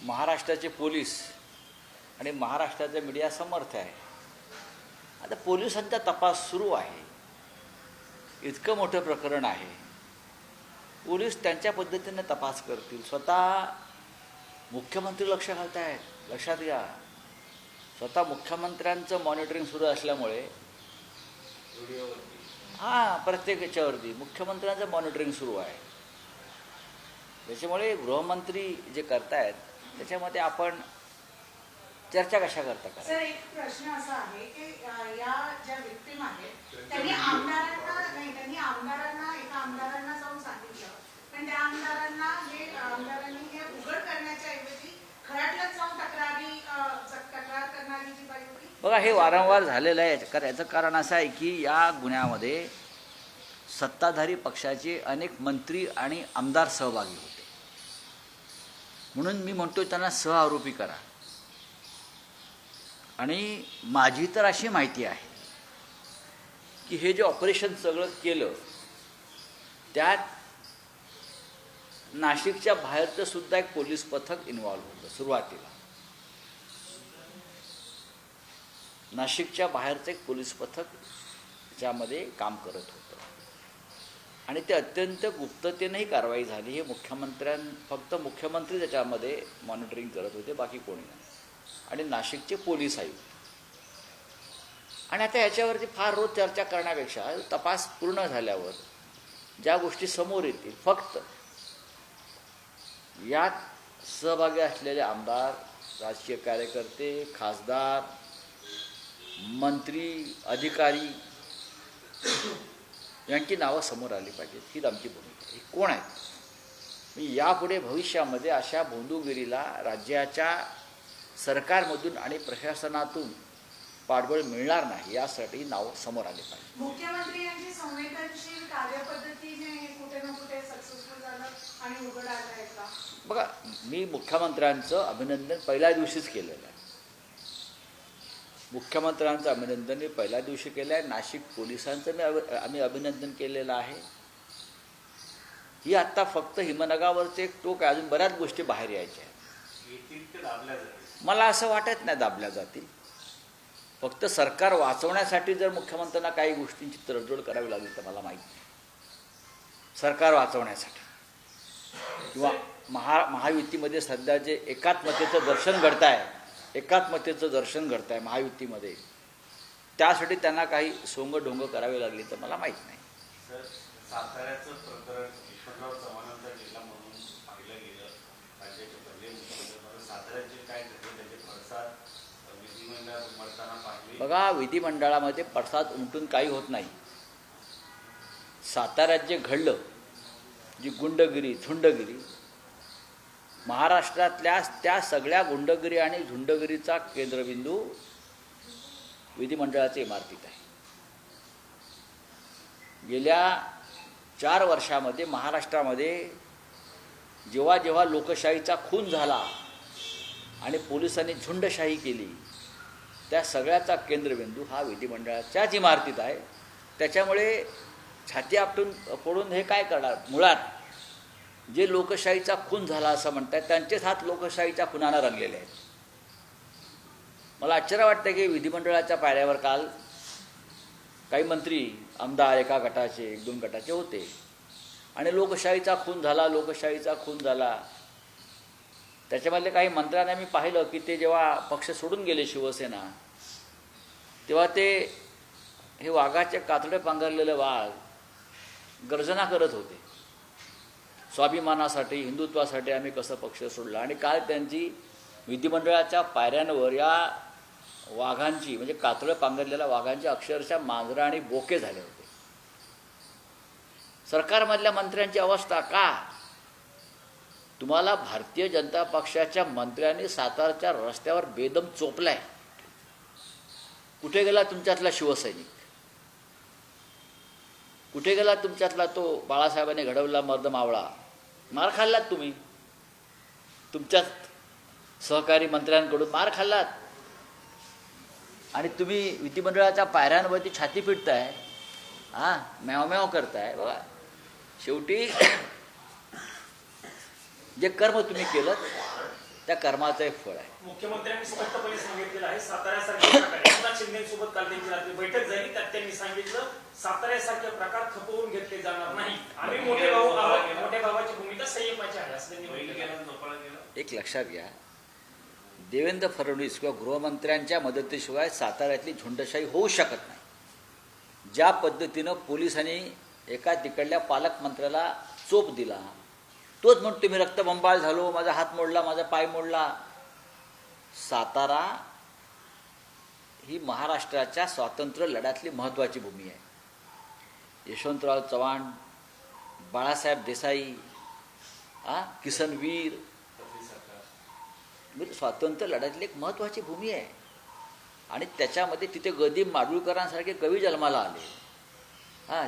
महाराष्ट्राचे पोलीस आणि महाराष्ट्राचा मीडिया समर्थ आहे. आता पोलिसांचा तपास सुरू आहे. इतकं मोठं प्रकरण आहे. पोलीस त्यांच्या पद्धतीने तपास करतील. स्वतः मुख्यमंत्री लक्ष घालत आहेत. लक्षात घ्या, स्वतः मुख्यमंत्र्यांचं मॉनिटरिंग सुरू असल्यामुळे प्रत्येक याच्यावरती मुख्यमंत्र्यांचं मॉनिटरिंग सुरू आहे. त्याच्यामुळे गृहमंत्री जे करतायत त्याच्यामध्ये आपण चर्चा कशा करता का? सर, एक प्रश्न असा आहे की या ज्या विक्टिम आहेत त्यांनी आमदारांना एका आमदारांना जाऊन सांगितलं, पण त्या आमदारांनी हे उघड करण्याच्या ऐवजी खराटलाच जाऊन तक्रार करणारी जी बाई होती. बघा, हे वारंवार झालेलं आहे. याचं कारण असं आहे की या गुन्ह्यामध्ये सत्ताधारी पक्षाचे अनेक मंत्री आणि आमदार सहभागी होते. म्हणून मी म्हणतो त्यांना सहआरोपी करा. आणि माझी तर अशी माहिती आहे की हे जे ऑपरेशन सगळं केलं त्यात नाशिकच्या बाहेरचं सुद्धा एक पोलीस पथक इन्व्हॉल्व होतं. सुरुवातीला नाशिकच्या बाहेरचं एक पोलीस पथक त्याच्यामध्ये काम करत होतं आणि ते अत्यंत गुप्ततेनेही कारवाई झाली. हे फक्त मुख्यमंत्री त्याच्यामध्ये मॉनिटरिंग करत होते, बाकी कोणी नाही. आणि नाशिकचे पोलीस आयुक्त. आणि आता याच्यावरती फार रोज चर्चा करण्यापेक्षा तपास पूर्ण झाल्यावर ज्या गोष्टी समोर येतील, फक्त यात सहभागी असलेले आमदार, राजकीय कार्यकर्ते, खासदार, मंत्री, अधिकारी यांची नावं समोर आली पाहिजेत. हीच आमची भूमिका आहे. कोण आहेत? यापुढे भविष्यामध्ये अशा भोंदूगिरीला राज्याच्या सरकारमधून आणि प्रशासनातून पाठबळ मिळणार नाही, यासाठी नाव समोर आले पाहिजे. मुख्यमंत्री यांची संवेदनशील कार्यपद्धतीने कुठे ना कुठे सक्सेसफुल झालं आणि उघड आलं आहे का? बघा, मी मुख्यमंत्र्यांचं अभिनंदन पहिल्या दिवशीच केलेलं आहे. मुख्यमंत्र्यांचं अभिनंदन मी पहिल्या दिवशी केलं आहे. नाशिक पोलिसांचं आम्ही अभिनंदन केलेलं आहे. ही आत्ता फक्त हिमनगावरचे एक टोक आहे. अजून बऱ्याच गोष्टी बाहेर यायच्या आहेत. मला असं वाटत नाही दाबल्या जातील. फक्त सरकार वाचवण्यासाठी जर मुख्यमंत्र्यांना काही गोष्टींची तडजोड करावी लागली तर मला माहीत नाही. सरकार वाचवण्यासाठी किंवा महायुतीमध्ये सध्या जे एकात्मतेचं दर्शन घडत आहे महायुतीमध्ये, त्यासाठी त्यांना काही सोंगढोंग करावी लागली तर मला माहीत नाही. साताऱ्याचं प्रकरण यशवंतराव चव्हाणांचा जिल्हा म्हणून पाहिलं गेलं. राज्याचे पहिले मुख्यमंत्री साताऱ्याचे काय घडले, त्याचे पडसाद विधिमंडळात उमटताना पाहिले. बघा, विधिमंडळामध्ये पडसाद उमटून काही होत नाही. साताऱ्यात जे घडलं, जी गुंडगिरी, झुंडगिरी, महाराष्ट्रातल्या त्या सगळ्या गुंडगिरी आणि झुंडगिरीचा केंद्रबिंदू विधिमंडळाच्या इमारतीत आहे. गेल्या 4 वर्षामध्ये महाराष्ट्रामध्ये जेव्हा जेव्हा लोकशाहीचा खून झाला आणि पोलिसांनी झुंडशाही केली, त्या सगळ्याचा केंद्रबिंदू हा विधिमंडळाच्याच इमारतीत आहे. त्याच्यामुळे छाती आपटून पडून हे काय करणार? मुळात जे लोकशाहीचा खून झाला असं म्हणतात त्यांचेच हात लोकशाहीच्या खुनानं रंगलेले आहेत. मला आश्चर्य वाटतं की विधिमंडळाच्या पायऱ्यावर काल काही मंत्री, आमदार एका गटाचे, 1-2 गटाचे होते आणि लोकशाहीचा खून झाला. त्याच्यामधले काही मंत्र्यांना मी पाहिलं की ते जेव्हा पक्ष सोडून गेले शिवसेना, तेव्हा ते हे वाघाचे कातडे पांघरलेले वाघ गर्जना करत होते. स्वाभिमानासाठी, हिंदुत्वासाठी आम्ही कसं पक्ष सोडला. आणि काल त्यांची विधिमंडळाच्या पायऱ्यांवर या वाघांची, म्हणजे कातडे पांघरलेल्या वाघांची अक्षरशः मांजरं आणि बोके झाले होते. सरकारमधल्या मंत्र्यांची अवस्था का? तुम्हाला भारतीय जनता पक्षाच्या मंत्र्यांनी सातारच्या रस्त्यावर बेदम चोपलाय. कुठे गेला तुमच्यातला शिवसैनिक? कुठे गेला तुमच्यातला तो बाळासाहेबांनी घडवला मर्द मावळा? मार खाल्लात तुम्ही. तुमच्याच सहकारी मंत्र्यांकडून मार खाल्लात आणि तुम्ही विधिमंडळाच्या पायऱ्यांवरती छाती पिटताय, म्याव म्याव करताय. बघा, शेवटी जे कर्म तुम्ही केलं त्या कर्माचं एक फळ आहे. मुख्यमंत्र्यांनी स्पष्टपणे सांगितलेलं आहे साताऱ्यासारख्या प्रकार एकनाथ शिंदेसोबत काल त्यांची रात्री बैठक झाली त्यात त्यांनी सांगितलं साताऱ्यासारखे प्रकार खपवून घेतले जाणार नाही. आम्ही मोठे भाऊ आहोत, मोठ्या भावाची भूमिका संयमाची आहे असं त्यांनी म्हटलं. एक लक्षात घ्या, देवेंद्र फडणवीस किंवा गृहमंत्र्यांच्या मदतीशिवाय साताऱ्यातली झुंडशाही होऊ शकत नाही. ज्या पद्धतीनं पोलिसांनी एका तिकडल्या पालकमंत्र्याला चोप दिला, तोच म्हणतो मी रक्तबंबाळ झालो, माझा हात मोडला, माझा पाय मोडला. सातारा ही महाराष्ट्राच्या स्वातंत्र्य लढ्यातली महत्त्वाची भूमी आहे. यशवंतराव चव्हाण, बाळासाहेब देसाई, किसनवीर, म्हणजे स्वातंत्र्य लढ्यातली एक महत्त्वाची भूमी आहे. आणि त्याच्यामध्ये तिथे गदिम माडगुळकरांसारखे कवी जन्माला आले.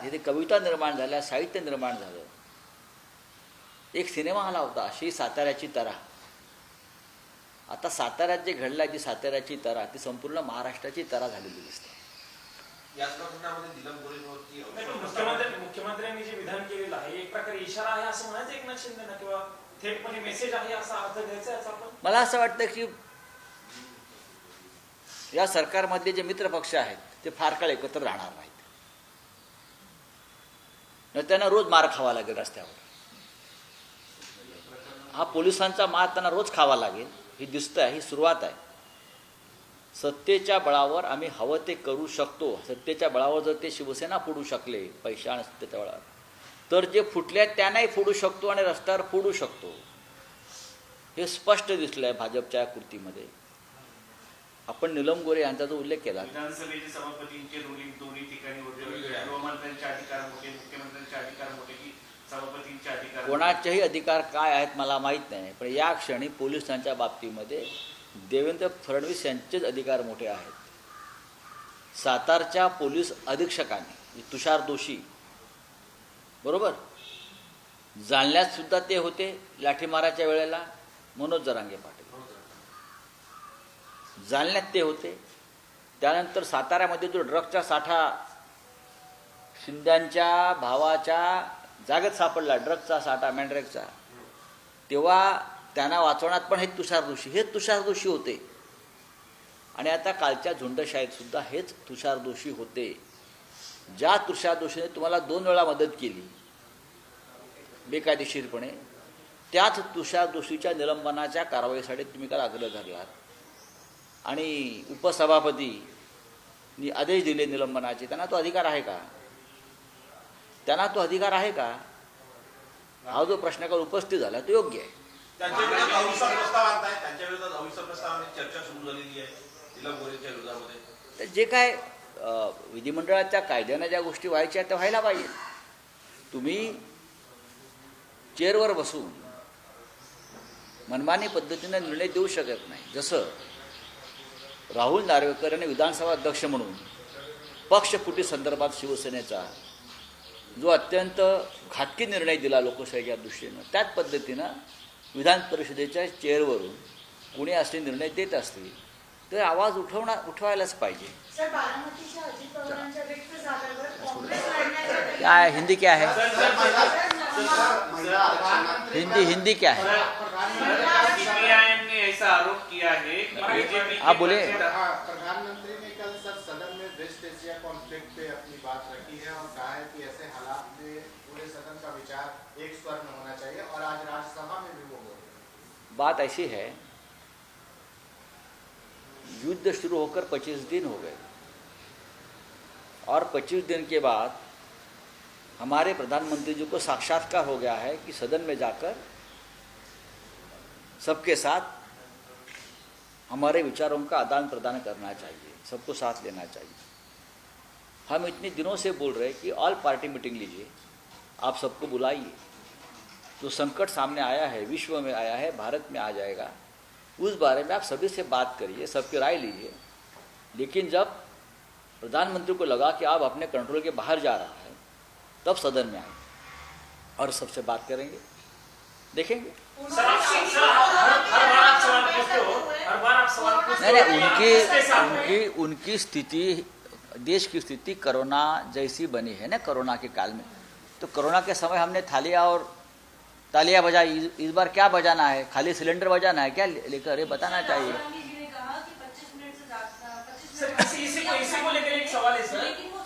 तिथे कविता निर्माण झाल्या, साहित्य निर्माण झालं. एक सिनेमा आला होता अशी साताऱ्याची तरा. आता साताऱ्यात जे घडलं जी साताऱ्याची तरा ती संपूर्ण महाराष्ट्राची तरा झालेली दिसते. याच प्रकरणामध्ये दिलीप गोरेंवरती मुख्यमंत्र्यांनी जे विधान केलेलं आहे एक प्रकारे इशारा आहे असं म्हणायचं एकनाथ शिंदेना किंवा थेटपणे मेसेज आहे असा अर्थ द्यायचा याचा आपण. मला असं वाटतं की या सरकारमध्ये जे मित्रपक्ष आहेत ते फार काळ एकत्र राहणार नाहीत. त्यांना रोज मार खावा लागेल रस्त्यावर. हा पोलिसांचा मार त्यांना रोज खावा लागेल. ही दिसतं आहे, ही सुरुवात आहे. सत्तेच्या बळावर आम्ही हवं ते करू शकतो. सत्तेच्या बळावर जर ते शिवसेना फोडू शकले पैशा आणि सत्तेच्या बळावर, तर जे फुटले त्यांनाही फोडू शकतो आणि रस्त्यावर फोडू शकतो. हे स्पष्ट दिसलं आहे भाजपच्या कृतीमध्ये. आपण नीलम गोरे यांचा जो उल्लेख केला, विधानसभेचे सभापतींचे रुलिंग दोन्ही ठिकाणी होते. गृहमंत्र्यांचे अधिकार मोठे, मुख्यमंत्र्यांचे अधिकार मोठे की सभापतींचे अधिकार? कोणाचेही अधिकार काय आहेत मला माहीत नाही, पण या क्षणी पोलिसांच्या बाबतीमध्ये देवेंद्र फडणवीस यांचेच अधिकार मोठे आहेत. सातारच्या पोलीस अधीक्षकांनी तुषार दोशी बरोबर, जालन्यात सुद्धा ते होते लाठीमाराच्या वेळेला, मनोज जरांगे पाटील जालन्यात ते होते. त्यानंतर साताऱ्यामध्ये जो ड्रगचा साठा शिंद्यांच्या भावाच्या जागेत सापडला, ड्रगचा साठा मॅन्ड्रेकचा, तेव्हा त्यांना वाचवण्यात पण हे तुषार दोशी होते. आणि आता कालच्या झुंडशाहीत सुद्धा हेच तुषार दोशी होते. ज्या तुषार दोशीने तुम्हाला 2 वेळा मदत केली बेकायदेशीरपणे, त्याच तुषार दोशीच्या निलंबनाच्या कारवाईसाठी तुम्ही काल आग्रह धरलात. आणि उपसभापतींनी आदेश दिले निलंबनाचे. त्यांना तो अधिकार आहे का? हा जो प्रश्न काल उपस्थित झाला तो योग्य आहे. त्यांच्या विरोधात अविश्वास प्रस्ताव आणताय, त्यांच्या विरोधात अविश्वास प्रस्तावाने चर्चा सुरू झालेली आहे दिलीप गोरेंच्या विरोधामध्ये. तर जे काय विधिमंडळाच्या कायद्याने ज्या गोष्टी व्हायच्या त्या व्हायला पाहिजे. तुम्ही चेअरवर बसून मनमानी पद्धतीने निर्णय देऊ शकत नाही. जसं राहुल नार्वेकर यांनी विधानसभा अध्यक्ष म्हणून पक्षफुटी संदर्भात शिवसेनेचा जो अत्यंत घातकी निर्णय दिला लोकशाहीच्या दृष्टीनं, त्याच पद्धतीनं विधान परिषदेच्या चेअरवरून कुणी असे निर्णय देत असतील तर आवाज उठवायलाच पाहिजे. क्या हिंदी क्या है? हिंदी क्या है? सीपीआईएम ने ऐसा आरोप किया है कि बीजेपी आप बोले. प्रधानमंत्री ने कल सर सदन में वेस्ट एशिया कॉन्फ्लिक्ट पे अपनी बात रखी है और कहा है कि ऐसे हालात में पूरे सदन का विचार एक स्वर में होना चाहिए और आज राज्यसभा में भी वो बोले. बात ऐसी है, युद्ध शुरू होकर 25 दिन हो गए और 25 दिन के बाद हमारे प्रधानमंत्री जी को साक्षात्कार हो गया है कि सदन में जाकर सबके साथ हमारे विचारों का आदान प्रदान करना चाहिए, सबको साथ लेना चाहिए. हम इतने दिनों से बोल रहे हैं कि ऑल पार्टी मीटिंग लीजिए, आप सबको बुलाइए. जो संकट सामने आया है, विश्व में आया है, भारत में आ जाएगा, उस बारे में आप सभी से बात करिए, सबकी राय लीजिए. लेकिन जब प्रधानमंत्री को लगा कि आप अपने कंट्रोल के बाहर जा रहा है, तब सदन में आए और सबसे बात करेंगे, देखेंगे. नहीं, उनकी स्थिति, देश की स्थिति कोरोना जैसी बनी है ना. कोरोना के काल में तो कोरोना के समय हमने थालियां और तालियां बजाई, इस बार क्या बजाना है? खाली सिलेंडर बजाना है क्या लेकर? ये बताना चाहिए। राहुल गांधी जी ने कहा कि 25 मिनट से ज्यादा 25 सर, मिनट इसी को लेकर एक सवाल है सर। लेकिन वो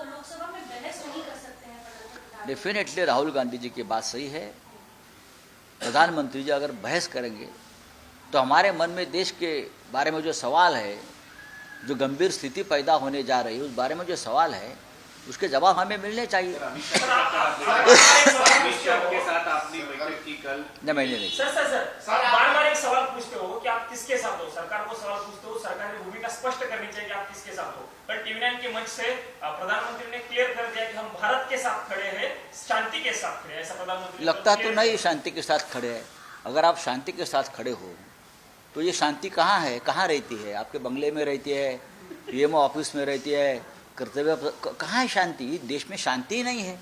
लोकसभा में बहस नहीं कर सकते हैं प्रधानमंत्री। डेफिनेटली राहुल गांधी जी की बात सही है। प्रधानमंत्री जी अगर बहस करेंगे तो हमारे मन में देश के बारे में जो सवाल है, जो गंभीर स्थिति पैदा होने जा रही है, उस बारे में जो सवाल है उसके जवाब हमें मिलने चाहिए। अमित शाह के साथ आपने बैठक की कल। न मैंने नहीं। सर बार बार एक सवाल पूछते हो कि आप किसके साथ हो, सरकार को सवाल पूछते हो, सरकार की भूमिका स्पष्ट करनी चाहिए कि आप किसके साथ हो। पर टीवी9 के मंच से प्रधानमंत्री ने क्लियर कर दिया कि हम भारत के साथ खड़े हैं, शांति के साथ खड़े हैं, ऐसा प्रधानमंत्री लगता तो नहीं शांति के साथ खड़े हैं। अगर आप शांति के साथ खड़े हो तो ये शांति कहाँ है, कहाँ रहती है? आपके बंगले में रहती है, पीएमओ ऑफिस में रहती है, कर्तव्य कहाँ है शांति? देश में शांति ही नहीं है।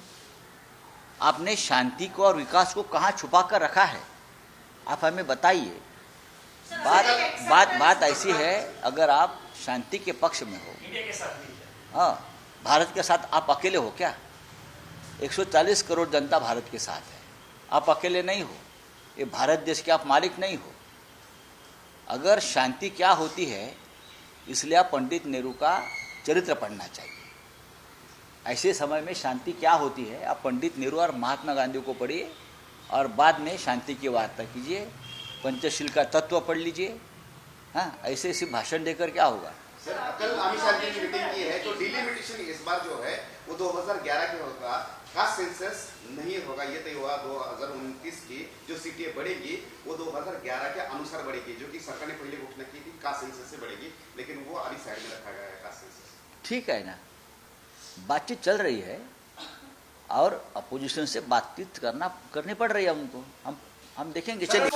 आपने शांति को और विकास को कहाँ छुपा कर रखा है? आप हमें बताइए। बात ऐसी है, अगर आप शांति के पक्ष में हो, इंडिया के साथ नहीं है। हाँ, भारत के साथ आप अकेले हो क्या? 140 करोड़ जनता भारत के साथ है, आप अकेले नहीं हो। ये भारत देश के आप मालिक नहीं हो। अगर शांति क्या होती है, इसलिए आप पंडित नेहरू का चरित्र पढ़ना चाहिए। ऐसे समय में शांति क्या होती है, आप पंडित नेहरू और महात्मा गांधी को पढ़िए और बाद में शांति की वार्ता कीजिए। पंचशील का तत्व पढ़ लीजिए। हाँ, ऐसे ऐसे भाषण देकर क्या होगा? सर कल अमित शाह जी की मीटिंग की है, तो डिलिमिटेशन इस बार जो है वो 2011 के होगा, कास्ट सेंसस नहीं होगा। ये तय हुआ 2029 की जो सीटें बढ़ेगी वो 2011 के अनुसार बढ़ेगी, जो कि सरकार ने पहले घोषणा की थी कास्ट सेंसस से बढ़ेगी, लेकिन वो अभी साइड में रखा गया है कास्ट सेंसस। ठीक है ना, बातचीत चल रही है और अपोजिशन से बातचीत करनी पड़ रही है हमको। हम देखेंगे। चलिए।